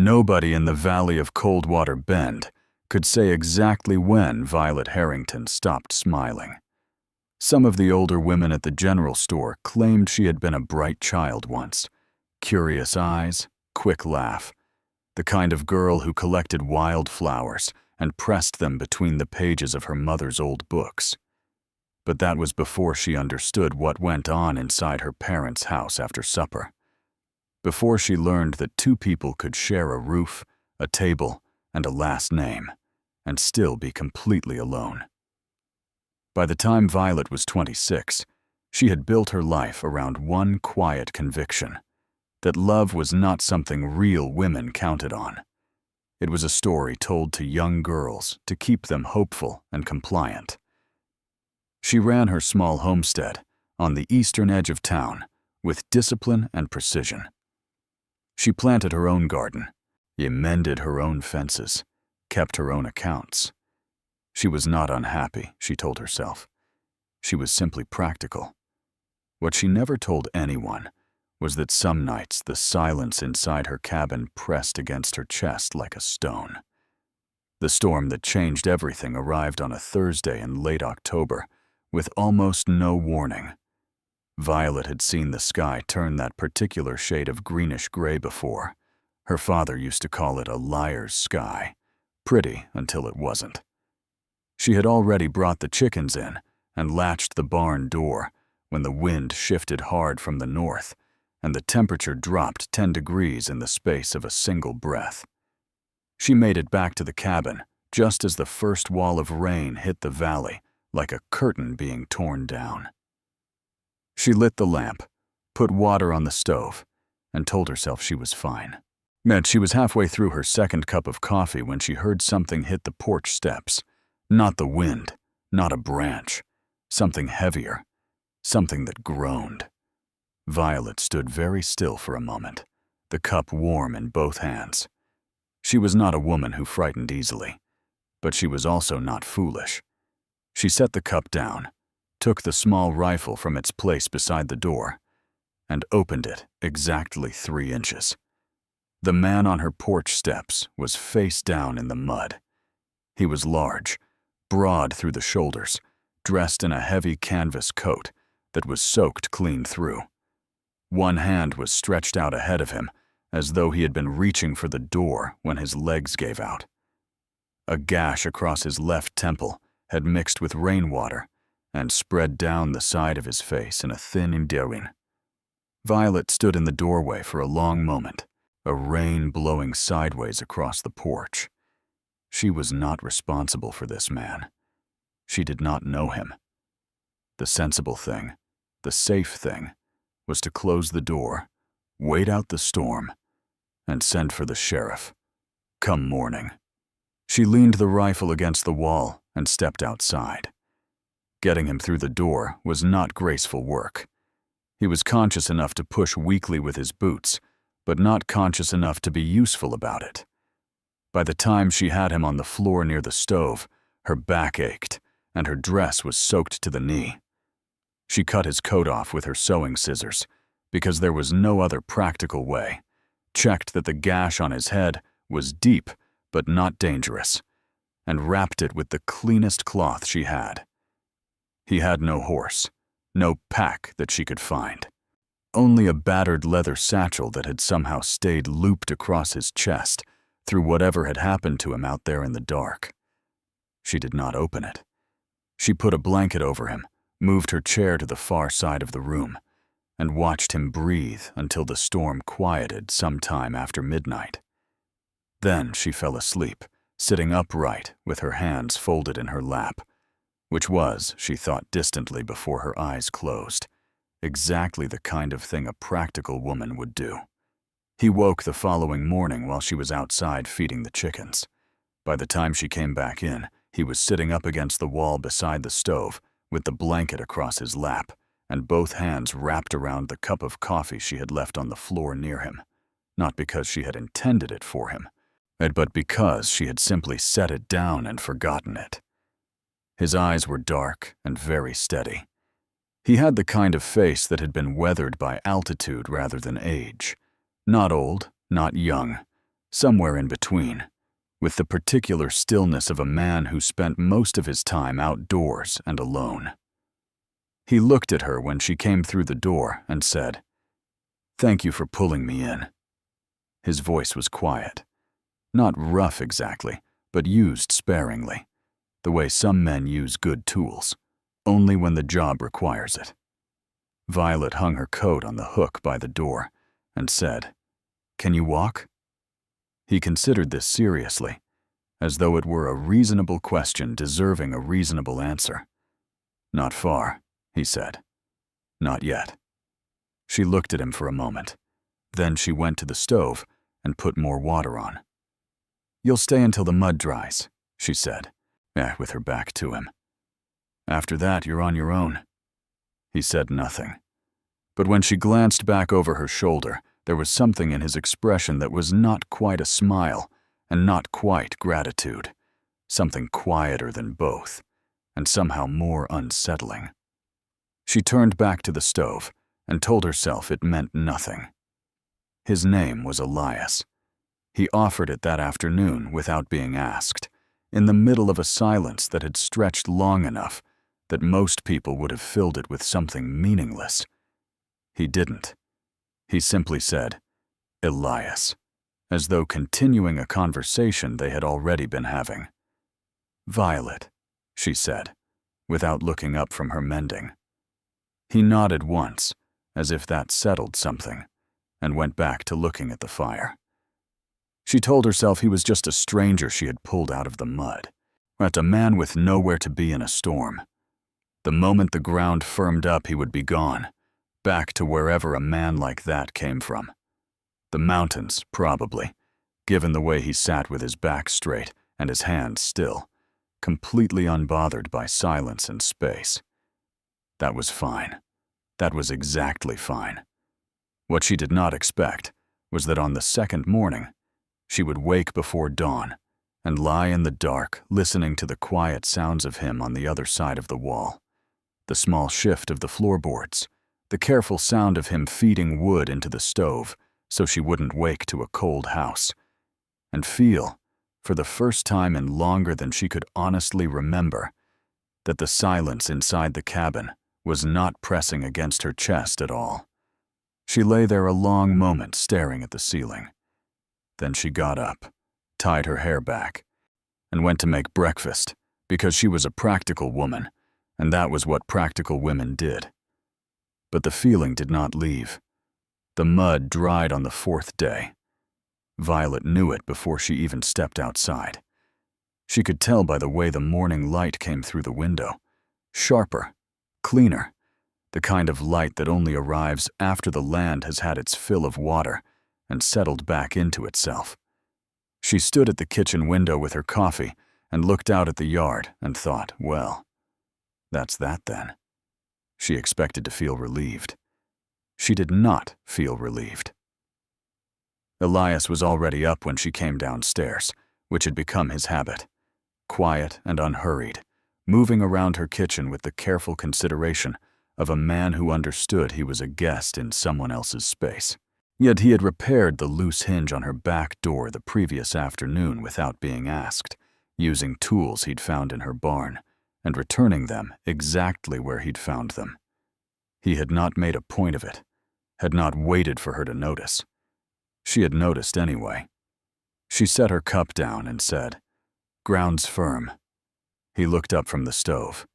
Nobody in the Valley of Coldwater Bend could say exactly when Violet Harrington stopped smiling. Some of the older women at the general store claimed she had been a bright child once. Curious eyes, quick laugh. The kind of girl who collected wildflowers and pressed them between the pages of her mother's old books. But that was before she understood what went on inside her parents' house after supper. Before she learned that two people could share a roof, a table, and a last name, and still be completely alone. By the time Violet was 26, she had built her life around one quiet conviction: that love was not something real women counted on. It was a story told to young girls to keep them hopeful and compliant. She ran her small homestead on the eastern edge of town with discipline and precision. She planted her own garden, mended her own fences, kept her own accounts. She was not unhappy, she told herself. She was simply practical. What she never told anyone was that some nights the silence inside her cabin pressed against her chest like a stone. The storm that changed everything arrived on a Thursday in late October, with almost no warning. Violet had seen the sky turn that particular shade of greenish-gray before. Her father used to call it a liar's sky, pretty until it wasn't. She had already brought the chickens in and latched the barn door when the wind shifted hard from the north and the temperature dropped 10 degrees in the space of a single breath. She made it back to the cabin just as the first wall of rain hit the valley like a curtain being torn down. She lit the lamp, put water on the stove, and told herself she was fine. She was halfway through her second cup of coffee when she heard something hit the porch steps. Not the wind, not a branch, something heavier, something that groaned. Violet stood very still for a moment, the cup warm in both hands. She was not a woman who frightened easily, but she was also not foolish. She set the cup down, took the small rifle from its place beside the door, and opened it exactly 3 inches. The man on her porch steps was face down in the mud. He was large, broad through the shoulders, dressed in a heavy canvas coat that was soaked clean through. One hand was stretched out ahead of him, as though he had been reaching for the door when his legs gave out. A gash across his left temple had mixed with rainwater and spread down the side of his face in a thin indewing. Violet stood in the doorway for a long moment, a rain blowing sideways across the porch. She was not responsible for this man. She did not know him. The sensible thing, the safe thing, was to close the door, wait out the storm, and send for the sheriff, come morning. She leaned the rifle against the wall and stepped outside. Getting him through the door was not graceful work. He was conscious enough to push weakly with his boots, but not conscious enough to be useful about it. By the time she had him on the floor near the stove, her back ached, and her dress was soaked to the knee. She cut his coat off with her sewing scissors, because there was no other practical way, checked that the gash on his head was deep but not dangerous, and wrapped it with the cleanest cloth she had. He had no horse, no pack that she could find. Only a battered leather satchel that had somehow stayed looped across his chest through whatever had happened to him out there in the dark. She did not open it. She put a blanket over him, moved her chair to the far side of the room, and watched him breathe until the storm quieted sometime after midnight. Then she fell asleep, sitting upright with her hands folded in her lap, which was, she thought distantly before her eyes closed, exactly the kind of thing a practical woman would do. He woke the following morning while she was outside feeding the chickens. By the time she came back in, he was sitting up against the wall beside the stove with the blanket across his lap and both hands wrapped around the cup of coffee she had left on the floor near him, not because she had intended it for him, but because she had simply set it down and forgotten it. His eyes were dark and very steady. He had the kind of face that had been weathered by altitude rather than age. Not old, not young, somewhere in between, with the particular stillness of a man who spent most of his time outdoors and alone. He looked at her when she came through the door and said, "Thank you for pulling me in." His voice was quiet. Not rough exactly, but used sparingly, the way some men use good tools, only when the job requires it. Violet hung her coat on the hook by the door and said, "Can you walk?" He considered this seriously, as though it were a reasonable question deserving a reasonable answer. "Not far," he said. "Not yet." She looked at him for a moment. Then she went to the stove and put more water on. "You'll stay until the mud dries," she said, with her back to him. "After that, you're on your own." He said nothing. But when she glanced back over her shoulder, there was something in his expression that was not quite a smile and not quite gratitude, something quieter than both, and somehow more unsettling. She turned back to the stove and told herself it meant nothing. His name was Elias. He offered it that afternoon without being asked, in the middle of a silence that had stretched long enough that most people would have filled it with something meaningless. He didn't. He simply said, "Elias," as though continuing a conversation they had already been having. "Violet," she said, without looking up from her mending. He nodded once, as if that settled something, and went back to looking at the fire. She told herself he was just a stranger she had pulled out of the mud, a man with nowhere to be in a storm. The moment the ground firmed up, he would be gone, back to wherever a man like that came from. The mountains, probably, given the way he sat with his back straight and his hands still, completely unbothered by silence and space. That was fine. That was exactly fine. What she did not expect was that on the second morning, she would wake before dawn and lie in the dark listening to the quiet sounds of him on the other side of the wall, the small shift of the floorboards, the careful sound of him feeding wood into the stove so she wouldn't wake to a cold house, and feel, for the first time in longer than she could honestly remember, that the silence inside the cabin was not pressing against her chest at all. She lay there a long moment staring at the ceiling. Then she got up, tied her hair back, and went to make breakfast because she was a practical woman, and that was what practical women did. But the feeling did not leave. The mud dried on the fourth day. Violet knew it before she even stepped outside. She could tell by the way the morning light came through the window. Sharper, cleaner, the kind of light that only arrives after the land has had its fill of water and settled back into itself. She stood at the kitchen window with her coffee and looked out at the yard and thought, well, that's that then. She expected to feel relieved. She did not feel relieved. Elias was already up when she came downstairs, which had become his habit. Quiet and unhurried, moving around her kitchen with the careful consideration of a man who understood he was a guest in someone else's space. Yet he had repaired the loose hinge on her back door the previous afternoon without being asked, using tools he'd found in her barn, and returning them exactly where he'd found them. He had not made a point of it, had not waited for her to notice. She had noticed anyway. She set her cup down and said, "Ground's firm." He looked up from the stove.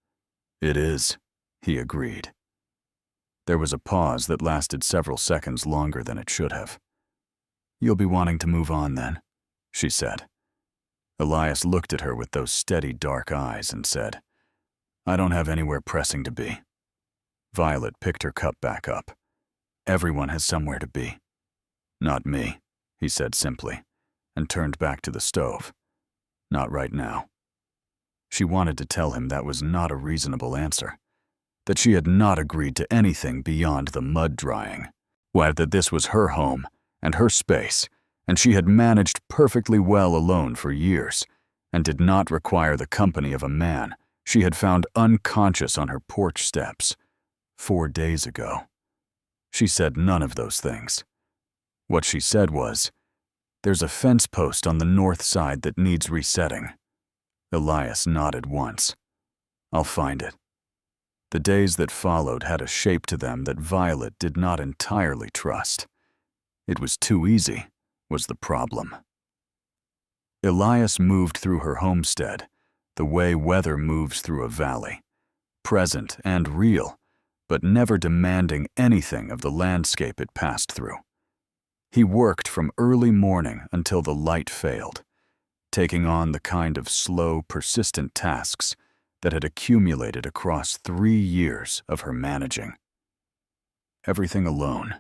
"It is," he agreed. There was a pause that lasted several seconds longer than it should have. "You'll be wanting to move on then," she said. Elias looked at her with those steady dark eyes and said, "I don't have anywhere pressing to be." Violet picked her cup back up. "Everyone has somewhere to be." "Not me," he said simply, and turned back to the stove. "Not right now." She wanted to tell him that was not a reasonable answer, that she had not agreed to anything beyond the mud drying, that this was her home and her space, and she had managed perfectly well alone for years, and did not require the company of a man she had found unconscious on her porch steps 4 days ago. She said none of those things. What she said was, There's a fence post on the north side that needs resetting. Elias nodded once. I'll find it. The days that followed had a shape to them that Violet did not entirely trust. It was too easy, was the problem. Elias moved through her homestead, the way weather moves through a valley, present and real, but never demanding anything of the landscape it passed through. He worked from early morning until the light failed, taking on the kind of slow, persistent tasks that had accumulated across 3 years of her managing. Everything alone.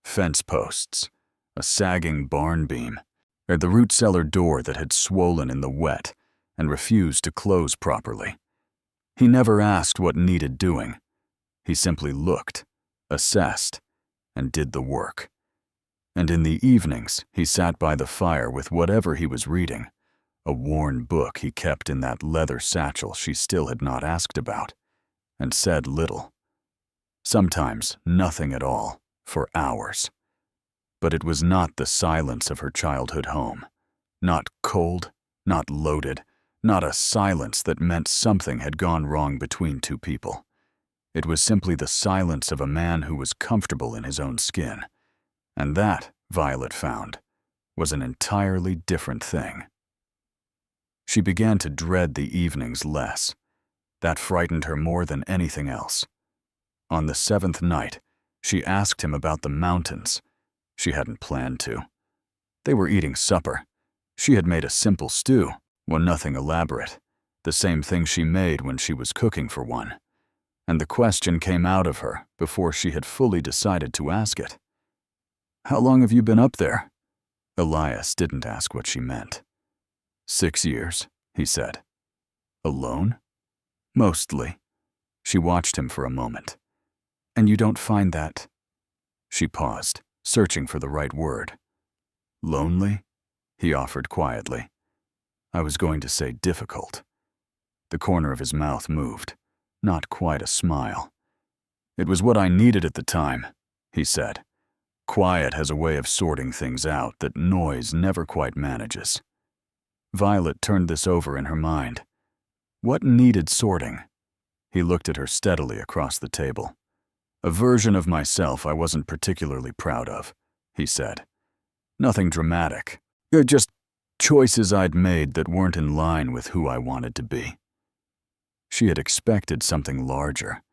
Fence posts, a sagging barn beam, or the root cellar door that had swollen in the wet and refused to close properly. He never asked what needed doing. He simply looked, assessed, and did the work. And in the evenings, he sat by the fire with whatever he was reading, a worn book he kept in that leather satchel she still had not asked about, and said little. Sometimes nothing at all, for hours. But it was not the silence of her childhood home. Not cold, not loaded, not a silence that meant something had gone wrong between two people. It was simply the silence of a man who was comfortable in his own skin. And that, Violet found, was an entirely different thing. She began to dread the evenings less. That frightened her more than anything else. On the 7th night, she asked him about the mountains. She hadn't planned to. They were eating supper. She had made a simple stew, nothing elaborate, the same thing she made when she was cooking for one. And the question came out of her before she had fully decided to ask it. How long have you been up there? Elias didn't ask what she meant. 6 years, he said. Alone? Mostly. She watched him for a moment. And you don't find that... She paused, searching for the right word. Lonely? He offered quietly. I was going to say difficult. The corner of his mouth moved, not quite a smile. It was what I needed at the time, he said. Quiet has a way of sorting things out that noise never quite manages. Violet turned this over in her mind. What needed sorting? He looked at her steadily across the table. A version of myself I wasn't particularly proud of, he said. Nothing dramatic. Just choices I'd made that weren't in line with who I wanted to be. She had expected something larger,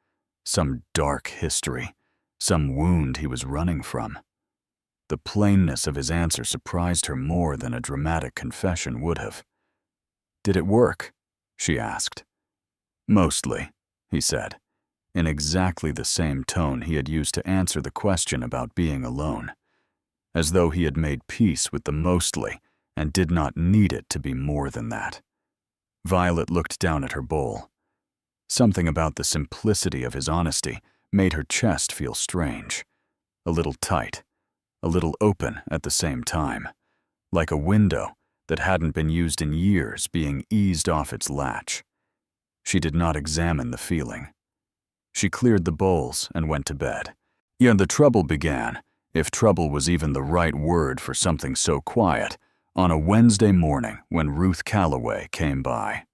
some dark history, some wound he was running from. The plainness of his answer surprised her more than a dramatic confession would have. Did it work? She asked. Mostly, he said, in exactly the same tone he had used to answer the question about being alone, as though he had made peace with the mostly and did not need it to be more than that. Violet looked down at her bowl. Something about the simplicity of his honesty made her chest feel strange, a little tight, a little open at the same time, like a window that hadn't been used in years being eased off its latch. She did not examine the feeling. She cleared the bowls and went to bed. Yet the trouble began, if trouble was even the right word for something so quiet, on a Wednesday morning when Ruth Calloway came by.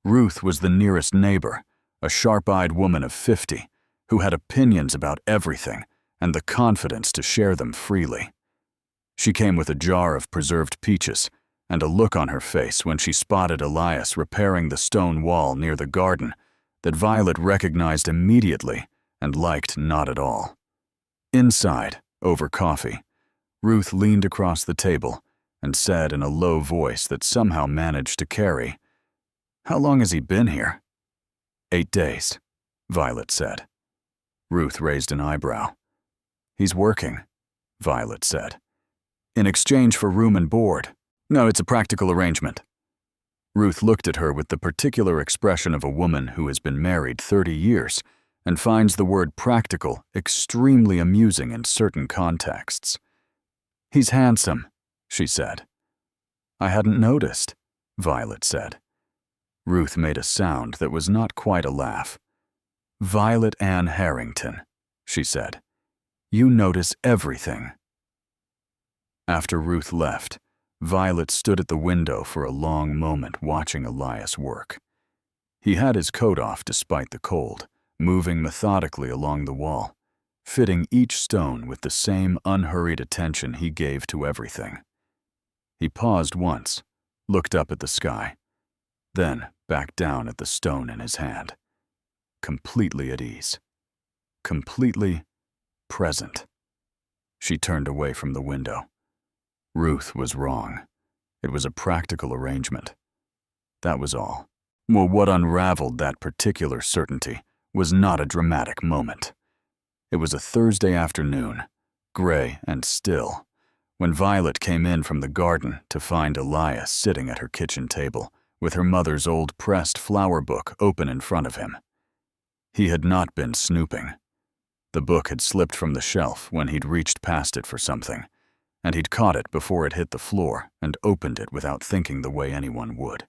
Ruth was the nearest neighbor, a sharp-eyed woman of 50, who had opinions about everything and the confidence to share them freely. She came with a jar of preserved peaches and a look on her face when she spotted Elias repairing the stone wall near the garden that Violet recognized immediately and liked not at all. Inside, over coffee, Ruth leaned across the table and said in a low voice that somehow managed to carry, "How long has he been here?" 8 days, Violet said. Ruth raised an eyebrow. "He's working," Violet said. "In exchange for room and board. No, it's a practical arrangement." Ruth looked at her with the particular expression of a woman who has been married 30 years and finds the word practical extremely amusing in certain contexts. "He's handsome," she said. "I hadn't noticed," Violet said. Ruth made a sound that was not quite a laugh. "Violet Ann Harrington," she said. "You notice everything." After Ruth left, Violet stood at the window for a long moment watching Elias work. He had his coat off despite the cold, moving methodically along the wall, fitting each stone with the same unhurried attention he gave to everything. He paused once, looked up at the sky, then back down at the stone in his hand. Completely at ease. Completely present. She turned away from the window. Ruth was wrong. It was a practical arrangement. That was all. Well, what unraveled that particular certainty was not a dramatic moment. It was a Thursday afternoon, gray and still, when Violet came in from the garden to find Elias sitting at her kitchen table with her mother's old pressed flower book open in front of him. He had not been snooping. The book had slipped from the shelf when he'd reached past it for something, and he'd caught it before it hit the floor and opened it without thinking the way anyone would.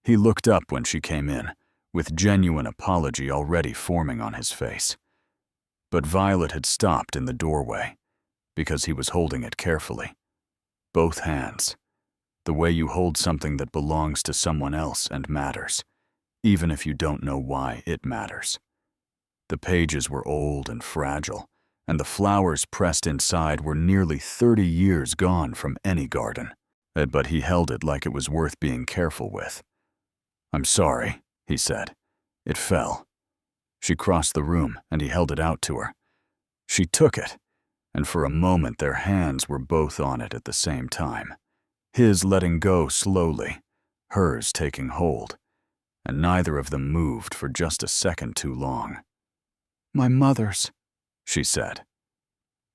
He looked up when she came in, with genuine apology already forming on his face. But Violet had stopped in the doorway, because he was holding it carefully. Both hands. The way you hold something that belongs to someone else and matters, even if you don't know why it matters. The pages were old and fragile, and the flowers pressed inside were nearly 30 years gone from any garden. But he held it like it was worth being careful with. "I'm sorry," he said. "It fell." She crossed the room, and he held it out to her. She took it, and for a moment their hands were both on it at the same time. His letting go slowly, hers taking hold, and neither of them moved for just a second too long. "My mother's," she said.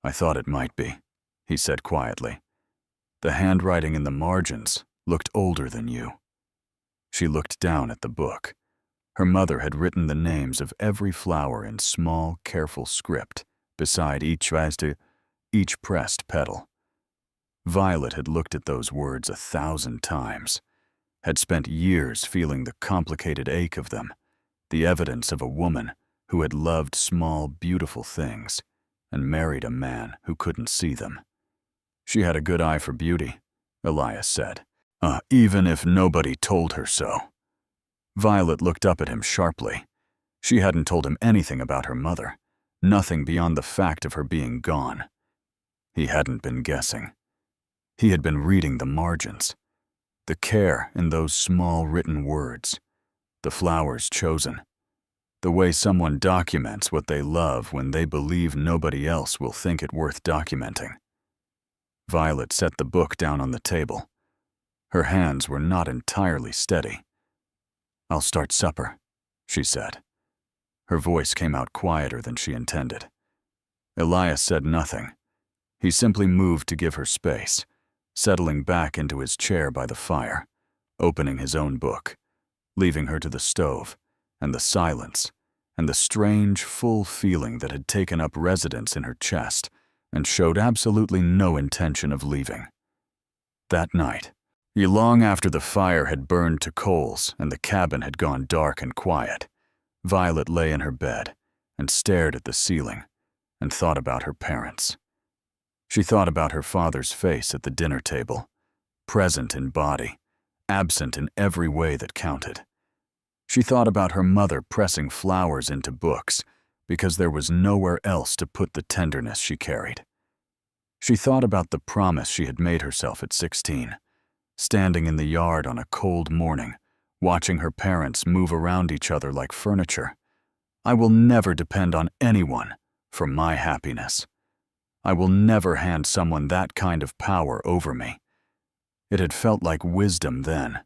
"I thought it might be," he said quietly. "The handwriting in the margins looked older than you." She looked down at the book. Her mother had written the names of every flower in small, careful script beside each pressed petal. Violet had looked at those words 1,000 times, had spent years feeling the complicated ache of them, the evidence of a woman who had loved small, beautiful things and married a man who couldn't see them. She had a good eye for beauty, Elias said, even if nobody told her so. Violet looked up at him sharply. She hadn't told him anything about her mother, nothing beyond the fact of her being gone. He hadn't been guessing. He had been reading the margins, the care in those small written words, the flowers chosen, the way someone documents what they love when they believe nobody else will think it worth documenting. Violet set the book down on the table. Her hands were not entirely steady. "I'll start supper," she said. Her voice came out quieter than she intended. Elias said nothing. He simply moved to give her space, settling back into his chair by the fire, opening his own book, leaving her to the stove, and the silence, and the strange, full feeling that had taken up residence in her chest and showed absolutely no intention of leaving. That night, long after the fire had burned to coals and the cabin had gone dark and quiet, Violet lay in her bed and stared at the ceiling and thought about her parents. She thought about her father's face at the dinner table, present in body, absent in every way that counted. She thought about her mother pressing flowers into books because there was nowhere else to put the tenderness she carried. She thought about the promise she had made herself at 16, standing in the yard on a cold morning, watching her parents move around each other like furniture. "I will never depend on anyone for my happiness. I will never hand someone that kind of power over me." It had felt like wisdom then.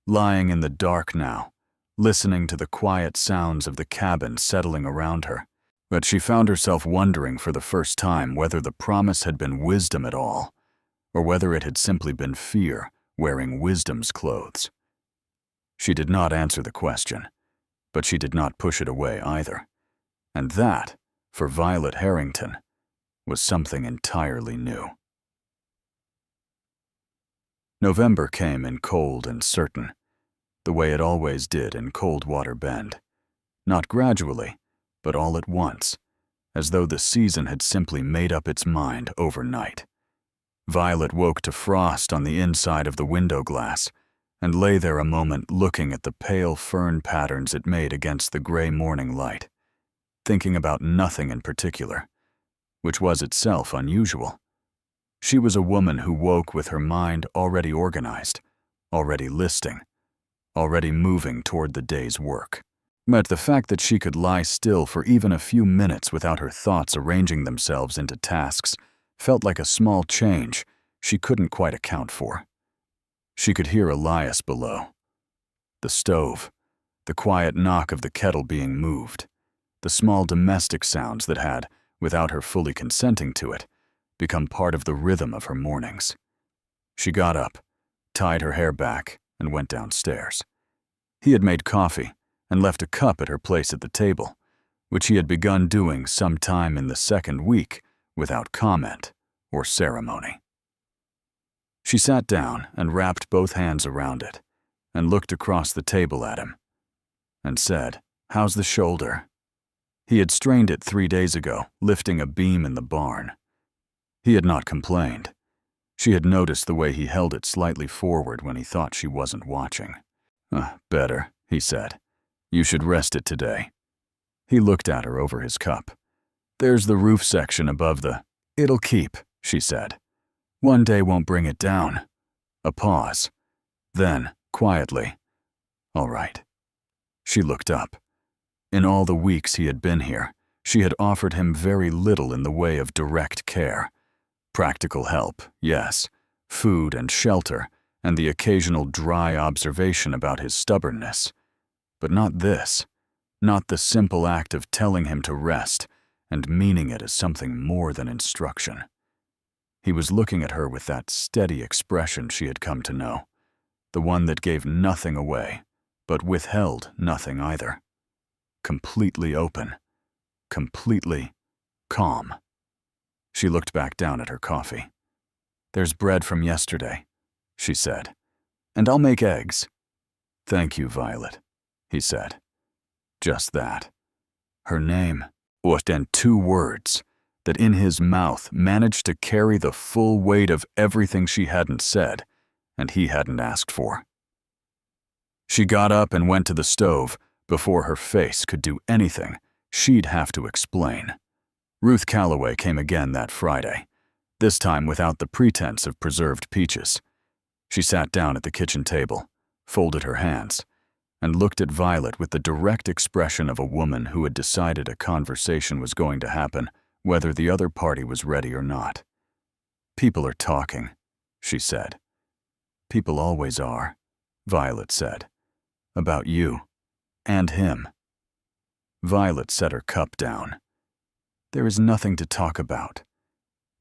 Lying in the dark now, listening to the quiet sounds of the cabin settling around her, but she found herself wondering for the first time whether the promise had been wisdom at all, or whether it had simply been fear wearing wisdom's clothes. She did not answer the question, but she did not push it away either. And that, for Violet Harrington, was something entirely new. November came in cold and certain, the way it always did in Coldwater Bend. Not gradually, but all at once, as though the season had simply made up its mind overnight. Violet woke to frost on the inside of the window glass and lay there a moment looking at the pale fern patterns it made against the gray morning light, thinking about nothing in particular, which was itself unusual. She was a woman who woke with her mind already organized, already listing, already moving toward the day's work. But the fact that she could lie still for even a few minutes without her thoughts arranging themselves into tasks felt like a small change she couldn't quite account for. She could hear Elias below. The stove, the quiet knock of the kettle being moved, the small domestic sounds that had, without her fully consenting to it, become part of the rhythm of her mornings. She got up, tied her hair back, and went downstairs. He had made coffee and left a cup at her place at the table, which he had begun doing sometime in the second week without comment or ceremony. She sat down and wrapped both hands around it and looked across the table at him and said, "How's the shoulder?" He had strained it 3 days ago, lifting a beam in the barn. He had not complained. She had noticed the way he held it slightly forward when he thought she wasn't watching. Better," he said. "You should rest it today." He looked at her over his cup. "There's the roof section above the—" "It'll keep," she said. "One day won't bring it down." A pause. Then, quietly, "All right." She looked up. In all the weeks he had been here, she had offered him very little in the way of direct care. Practical help, yes, food and shelter, and the occasional dry observation about his stubbornness. But not this, not the simple act of telling him to rest and meaning it as something more than instruction. He was looking at her with that steady expression she had come to know, the one that gave nothing away, but withheld nothing either. Completely open, completely calm. She looked back down at her coffee. "There's bread from yesterday," she said, "and I'll make eggs." "Thank you, Violet," he said. Just that. Her name, and 2 words that in his mouth managed to carry the full weight of everything she hadn't said and he hadn't asked for. She got up and went to the stove. Before her face could do anything, she'd have to explain. Ruth Calloway came again that Friday, this time without the pretense of preserved peaches. She sat down at the kitchen table, folded her hands, and looked at Violet with the direct expression of a woman who had decided a conversation was going to happen, whether the other party was ready or not. "People are talking," she said. "People always are," Violet said. "About you. And him." Violet set her cup down. "There is nothing to talk about."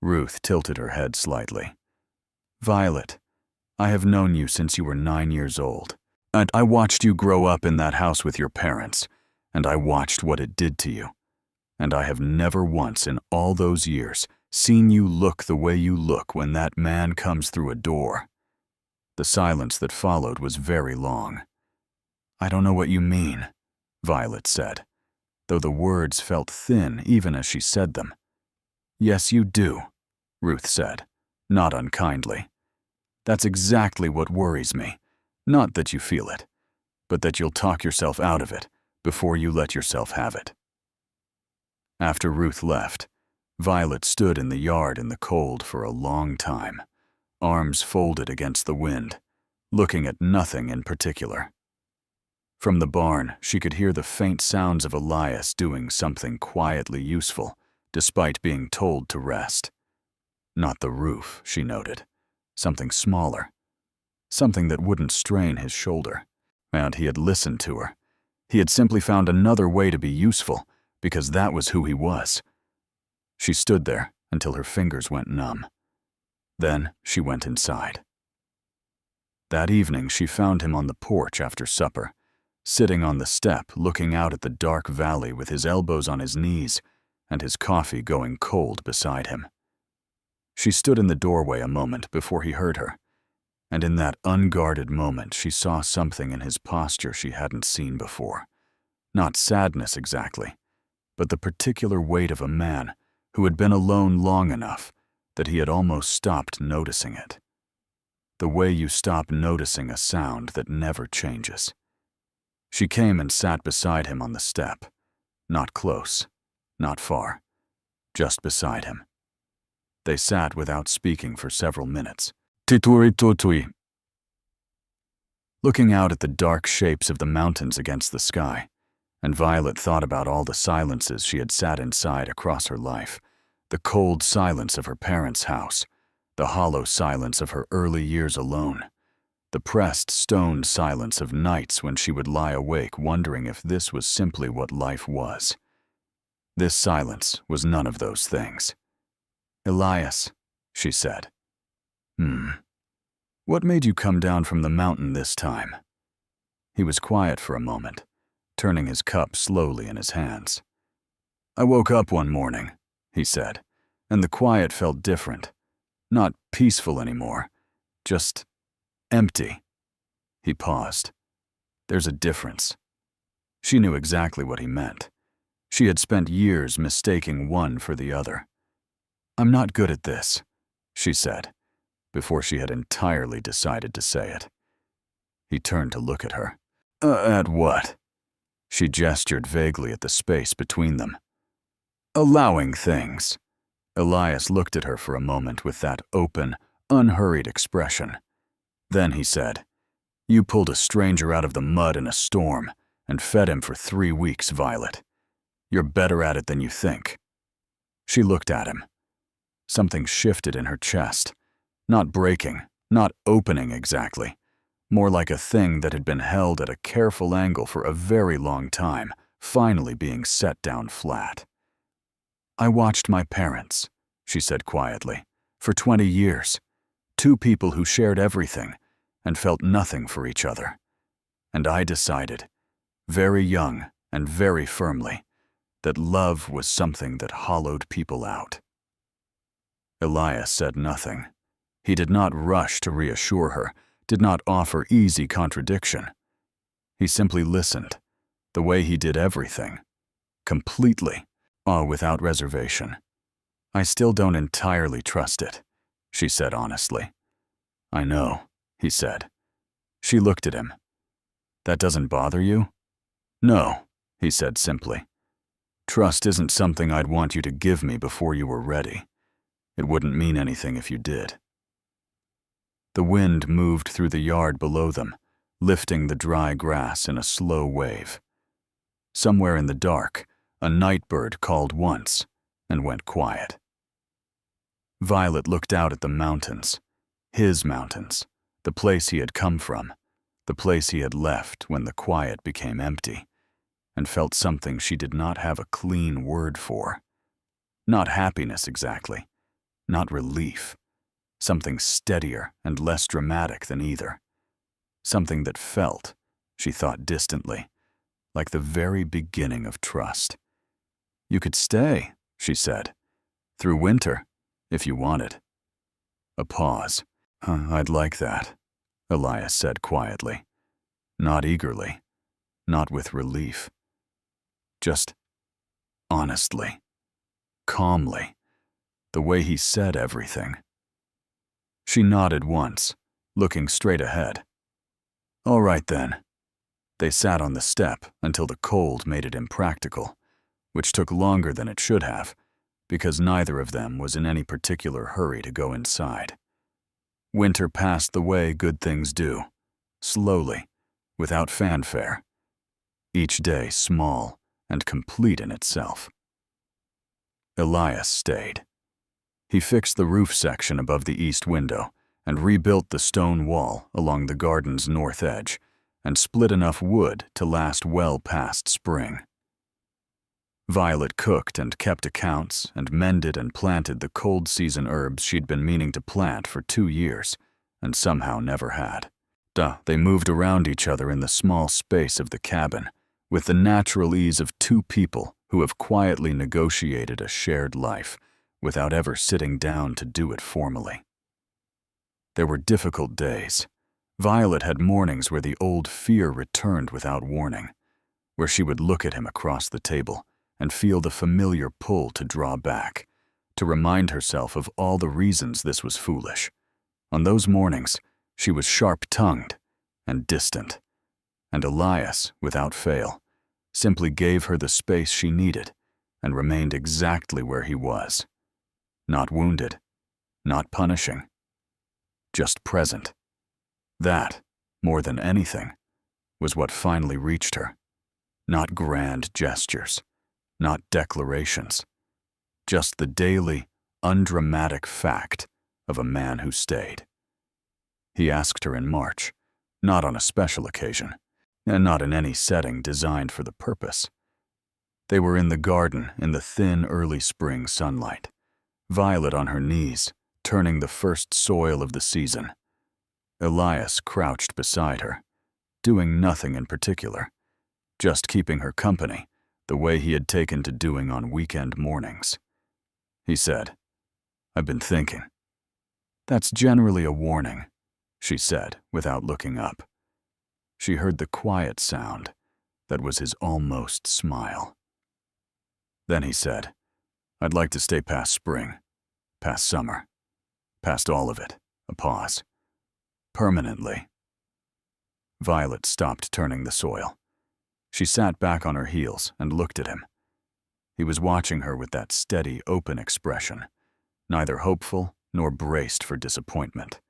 Ruth tilted her head slightly. "Violet, I have known you since you were 9 years old. And I watched you grow up in that house with your parents, and I watched what it did to you. And I have never once in all those years seen you look the way you look when that man comes through a door." The silence that followed was very long. "I don't know what you mean," Violet said, though the words felt thin even as she said them. "Yes, you do," Ruth said, not unkindly. "That's exactly what worries me. Not that you feel it, but that you'll talk yourself out of it before you let yourself have it." After Ruth left, Violet stood in the yard in the cold for a long time, arms folded against the wind, looking at nothing in particular. From the barn, she could hear the faint sounds of Elias doing something quietly useful, despite being told to rest. Not the roof, she noted. Something smaller. Something that wouldn't strain his shoulder. And he had listened to her. He had simply found another way to be useful, because that was who he was. She stood there until her fingers went numb. Then she went inside. That evening, she found him on the porch after supper, sitting on the step looking out at the dark valley with his elbows on his knees and his coffee going cold beside him. She stood in the doorway a moment before he heard her, and in that unguarded moment she saw something in his posture she hadn't seen before. Not sadness exactly, but the particular weight of a man who had been alone long enough that he had almost stopped noticing it. The way you stop noticing a sound that never changes. She came and sat beside him on the step. Not close, not far, just beside him. They sat without speaking for several minutes. Tituri tutui. Looking out at the dark shapes of the mountains against the sky, and Violet thought about all the silences she had sat inside across her life, the cold silence of her parents' house, the hollow silence of her early years alone, the pressed stone silence of nights when she would lie awake wondering if this was simply what life was. This silence was none of those things. "Elias," she said. What made you come down from the mountain this time?" He was quiet for a moment, turning his cup slowly in his hands. "I woke up one morning," he said, "and the quiet felt different. Not peaceful anymore, just empty." He paused. There's a difference. She knew exactly what he meant. She had spent years mistaking one for the other. "I'm not good at this," she said, before she had entirely decided to say it. He turned to look at her. At what?" She gestured vaguely at the space between them. "Allowing things." Elias looked at her for a moment with that open, unhurried expression. Then he said, "You pulled a stranger out of the mud in a storm and fed him for 3 weeks, Violet. You're better at it than you think." She looked at him. Something shifted in her chest. Not breaking, not opening exactly. More like a thing that had been held at a careful angle for a very long time, finally being set down flat. "I watched my parents," she said quietly, "for 20 years. 2 people who shared everything and felt nothing for each other. And I decided, very young and very firmly, that love was something that hollowed people out." Elias said nothing. He did not rush to reassure her, did not offer easy contradiction. He simply listened, the way he did everything. Completely, without reservation. "I still don't entirely trust it," she said honestly. "I know," he said. She looked at him. "That doesn't bother you?" "No," he said simply. "Trust isn't something I'd want you to give me before you were ready. It wouldn't mean anything if you did." The wind moved through the yard below them, lifting the dry grass in a slow wave. Somewhere in the dark, a nightbird called once and went quiet. Violet looked out at the mountains, his mountains, the place he had come from, the place he had left when the quiet became empty, and felt something she did not have a clean word for. Not happiness exactly, not relief. Something steadier and less dramatic than either. Something that felt, she thought distantly, like the very beginning of trust. "You could stay," she said, "through winter, if you wanted." A pause. "I'd like that," Elias said quietly. Not eagerly, not with relief. Just honestly, calmly, the way he said everything. She nodded once, looking straight ahead. "All right then." They sat on the step until the cold made it impractical, which took longer than it should have, because neither of them was in any particular hurry to go inside. Winter passed the way good things do, slowly, without fanfare. Each day small and complete in itself. Elias stayed. He fixed the roof section above the east window and rebuilt the stone wall along the garden's north edge and split enough wood to last well past spring. Violet cooked and kept accounts and mended and planted the cold season herbs she'd been meaning to plant for 2 years and somehow never had. They moved around each other in the small space of the cabin with the natural ease of 2 people who have quietly negotiated a shared life without ever sitting down to do it formally. There were difficult days. Violet had mornings where the old fear returned without warning, where she would look at him across the table and feel the familiar pull to draw back, to remind herself of all the reasons this was foolish. On those mornings, she was sharp-tongued and distant, and Elias, without fail, simply gave her the space she needed and remained exactly where he was. Not wounded, not punishing, just present. That, more than anything, was what finally reached her. Not grand gestures, not declarations, just the daily, undramatic fact of a man who stayed. He asked her in March, not on a special occasion, and not in any setting designed for the purpose. They were in the garden in the thin early spring sunlight, Violet on her knees, turning the first soil of the season. Elias crouched beside her, doing nothing in particular, just keeping her company the way he had taken to doing on weekend mornings. He said, "I've been thinking." "That's generally a warning," she said without looking up. She heard the quiet sound that was his almost smile. Then he said, "I'd like to stay past spring, past summer, past all of it," a pause. "Permanently." Violet stopped turning the soil. She sat back on her heels and looked at him. He was watching her with that steady, open expression, neither hopeful nor braced for disappointment,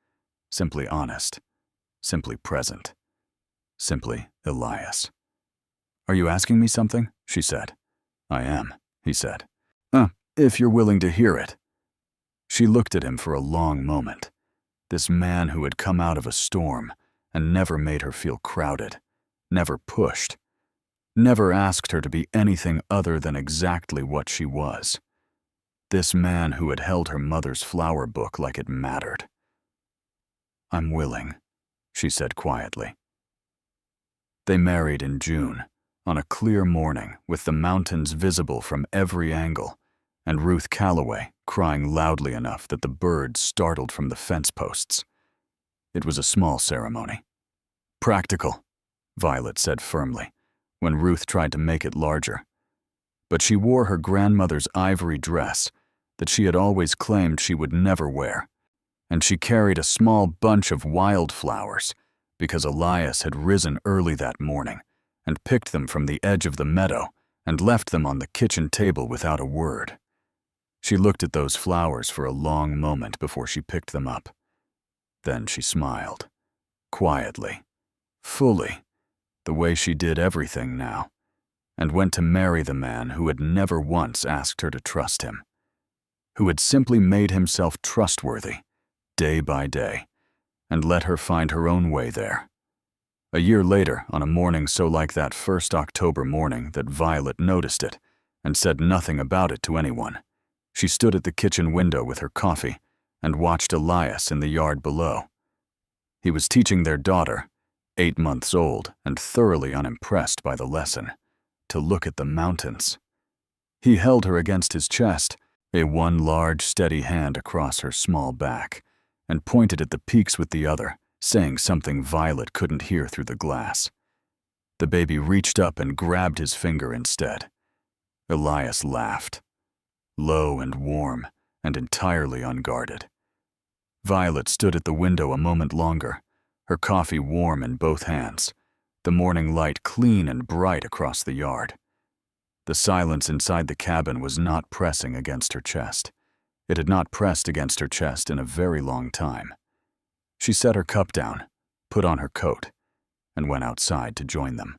simply honest, simply present, simply Elias. "Are you asking me something?" she said. "I am," he said. If you're willing to hear it." She looked at him for a long moment. This man who had come out of a storm and never made her feel crowded, never pushed, never asked her to be anything other than exactly what she was. This man who had held her mother's flower book like it mattered. "I'm willing," she said quietly. They married in June, on a clear morning with the mountains visible from every angle, and Ruth Calloway crying loudly enough that the birds startled from the fence posts. It was a small ceremony. "Practical," Violet said firmly, when Ruth tried to make it larger. But she wore her grandmother's ivory dress that she had always claimed she would never wear, and she carried a small bunch of wildflowers because Elias had risen early that morning and picked them from the edge of the meadow and left them on the kitchen table without a word. She looked at those flowers for a long moment before she picked them up. Then she smiled, quietly, fully, the way she did everything now, and went to marry the man who had never once asked her to trust him, who had simply made himself trustworthy, day by day, and let her find her own way there. A year later, on a morning so like that first October morning that Violet noticed it and said nothing about it to anyone, she stood at the kitchen window with her coffee and watched Elias in the yard below. He was teaching their daughter, 8 months old and thoroughly unimpressed by the lesson, to look at the mountains. He held her against his chest, one large, steady hand across her small back, and pointed at the peaks with the other, saying something Violet couldn't hear through the glass. The baby reached up and grabbed his finger instead. Elias laughed, low and warm and entirely unguarded. Violet stood at the window a moment longer, her coffee warm in both hands, the morning light clean and bright across the yard. The silence inside the cabin was not pressing against her chest. It had not pressed against her chest in a very long time. She set her cup down, put on her coat, and went outside to join them.